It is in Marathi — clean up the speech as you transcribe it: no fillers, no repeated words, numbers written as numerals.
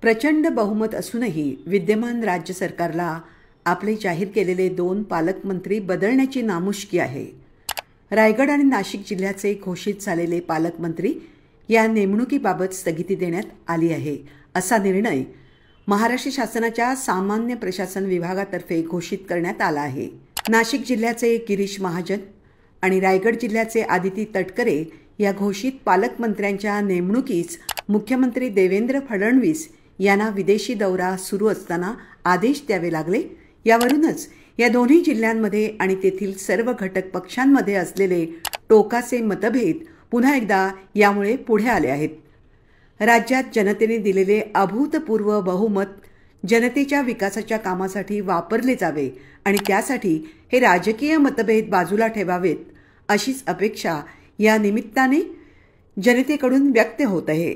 प्रचंड बहुमत असूनही विद्यमान राज्य सरकारला आपले जाहीर केलेले 2 पालकमंत्री बदलण्याची नामुष्की आहे. रायगड आणि नाशिक जिल्ह्याचे घोषित झालेले पालकमंत्री या नेमणुकीबाबत स्थगिती देण्यात आली आहे. असा निर्णय महाराष्ट्र शासनाच्या सामान्य प्रशासन विभागातर्फे घोषित करण्यात आला आहे. नाशिक जिल्ह्याचे गिरीश महाजन आणि रायगड जिल्ह्याचे आदिती तटकरे या घोषित पालकमंत्र्यांच्या नेमणुकीस मुख्यमंत्री देवेंद्र फडणवीस यांना विदेशी दौरा सुरू असताना आदेश द्यावे लागले. यावरूनच या दोन्ही जिल्ह्यांमध्ये आणि तेथील सर्व घटक पक्षांमध्ये असलेले टोकाचे मतभेद पुन्हा एकदा यामुळे पुढे आले आहेत. राज्यात जनतेने दिलेले अभूतपूर्व बहुमत जनतेच्या विकासाच्या कामासाठी वापरले जावे आणि त्यासाठी हे राजकीय मतभेद बाजूला ठेवावेत अशीच अपेक्षा या निमित्ताने जनतेकडून व्यक्त होत आहे.